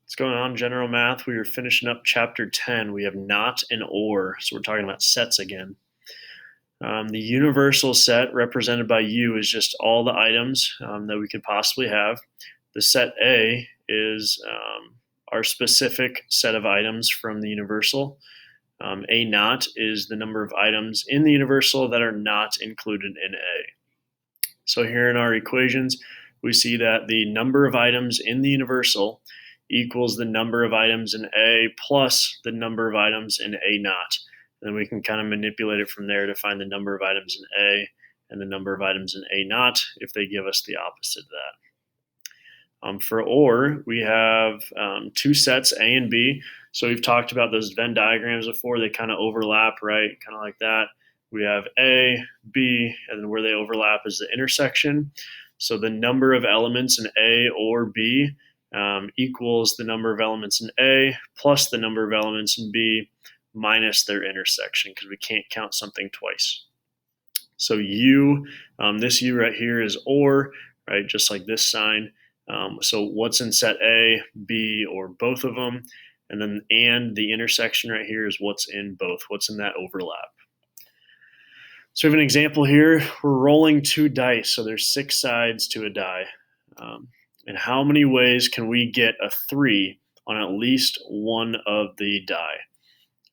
What's going on, General Math? We are finishing up Chapter 10. We have not and or, so we're talking about sets again. The universal set represented by U is just all the items that we could possibly have. The set A is our specific set of items from the universal. A naught is the number of items in the universal that are not included in A. So here in our equations, we see that the number of items in the universal equals the number of items in A plus the number of items in A naught. And then we can kind of manipulate it from there to find the number of items in A and the number of items in A naught if they give us the opposite of that. For OR, we have two sets, A and B. So we've talked about those Venn diagrams before. They kind of overlap, right? Kind of like that. We have A, B, and then where they overlap is the intersection. So the number of elements in A or B equals the number of elements in A plus the number of elements in B minus their intersection, because we can't count something twice. So U, this U right here is OR, right? Just like this sign. So what's in set A, B, or both of them? And then the intersection right here is what's in both, what's in that overlap. So we have an example here. We're rolling two dice, so there's 6 sides to a die. And how many ways can we get a 3 on at least one of the die?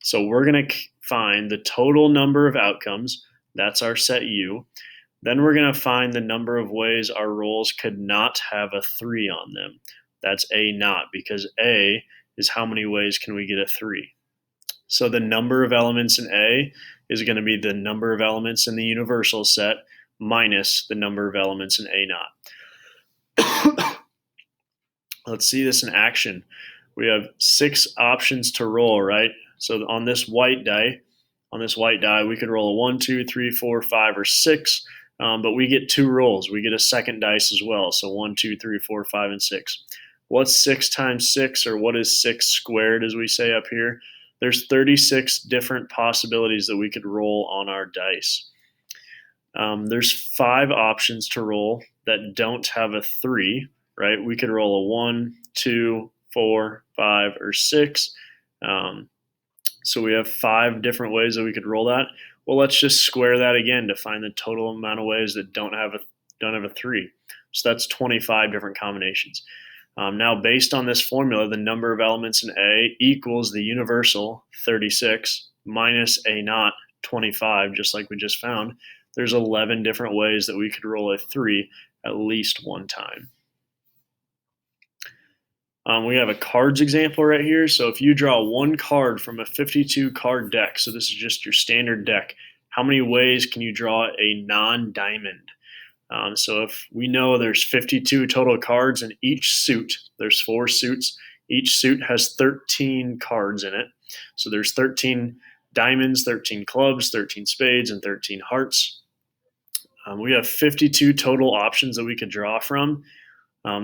So we're going to find the total number of outcomes. That's our set U. Then we're going to find the number of ways our rolls could not have a 3 on them. That's A naught, because A is how many ways can we get a 3. So the number of elements in A is going to be the number of elements in the universal set minus the number of elements in A naught. Let's see this in action. We have 6 options to roll, right? So on this white die, we could roll a 1, 2, 3, 4, 5, or 6, but we get 2 rolls. We get a second dice as well. So 1, 2, 3, 4, 5, and 6. What's 6 times 6, or what is 6 squared, as we say up here? There's 36 different possibilities that we could roll on our dice. There's 5 options to roll that don't have a 3, right? We could roll a 1, 2, 4, 5, or 6. So we have 5 different ways that we could roll that. Well, let's just square that again to find the total amount of ways that don't have a 3. So that's 25 different combinations. Now, based on this formula, the number of elements in A equals the universal, 36, minus A naught, 25, just like we just found. There's 11 different ways that we could roll a 3 at least one time. We have a cards example right here. So if you draw 1 card from a 52 card deck, so this is just your standard deck, how many ways can you draw a non-diamond? So if we know there's 52 total cards in each suit, there's 4 suits. Each suit has 13 cards in it. So there's 13 diamonds, 13 clubs, 13 spades, and 13 hearts. We have 52 total options that we could draw from.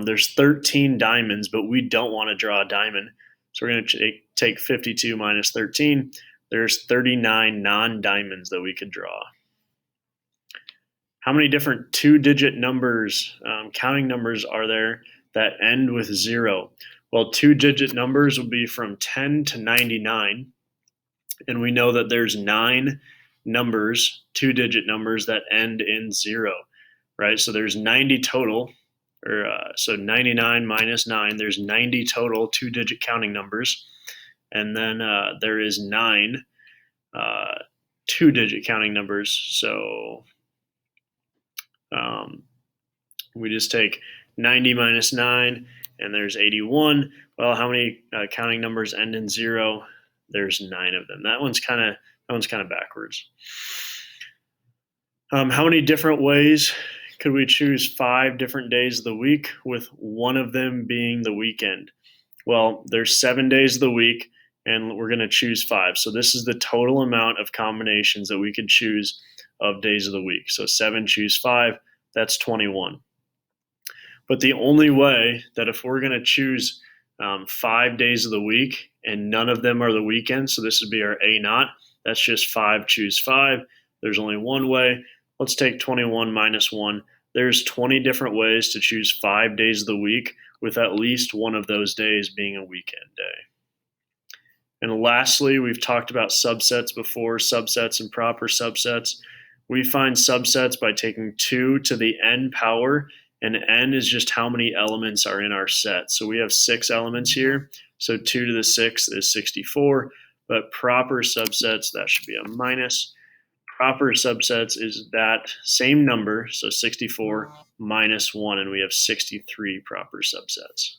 There's 13 diamonds, but we don't want to draw a diamond. So we're going to take 52 minus 13. There's 39 non-diamonds that we could draw. How many different 2-digit numbers, counting numbers, are there that end with 0? Well, 2-digit numbers will be from 10 to 99. And we know that there's 9 numbers, 2-digit numbers, that end in 0, right? So there's 90 total. So 99 minus 9, there's 90 total 2-digit counting numbers. And then there is 9 2-digit counting numbers. So we just take 90 minus 9, and there's 81. Well, how many counting numbers end in 0? There's 9 of them. That one's kind of backwards. How many different ways could we choose 5 different days of the week, with one of them being the weekend? Well, there's 7 days of the week, and we're going to choose 5. So this is the total amount of combinations that we could choose of days of the week. So 7 choose 5, that's 21. But the only way that if we're going to choose 5 days of the week and none of them are the weekend, so this would be our A naught, that's just 5 choose 5. There's only one way. Let's take 21 minus 1. There's 20 different ways to choose 5 days of the week, with at least one of those days being a weekend day. And lastly, we've talked about subsets before, subsets and proper subsets. We find subsets by taking 2 to the n power, and n is just how many elements are in our set. So we have 6 elements here, so 2 to the 6th is 64, but proper subsets, that should be a minus. Proper subsets is that same number, so 64 minus 1, and we have 63 proper subsets.